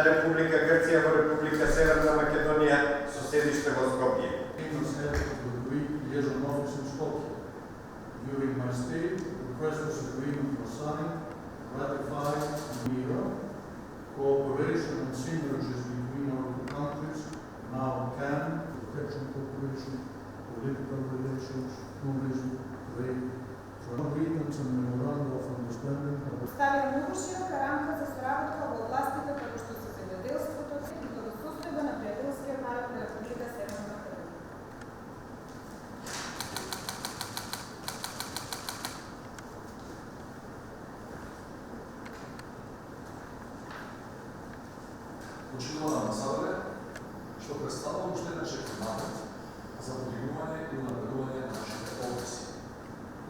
на Република Грција во Република Северна Македонија со седиште во Скопје. During my stay, the President's agreement was signed, ratified in Europe. Cooperation and synergies between our two countries now can protection cooperation, political relations, tourism, trade, agreements and memoranda of understanding. Ставя много широка рамка за соработка во областите како што се земјоделството и како состојба на пријателскиот народ на Република Северна Македонија. Очинува на Садаре, што представува уште еден напред за подигнување и унапредување на нашите односи.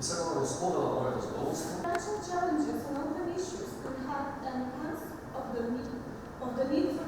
И сега да го споделам моето задоволство. Financial challenges and open issues can have an enhance of the need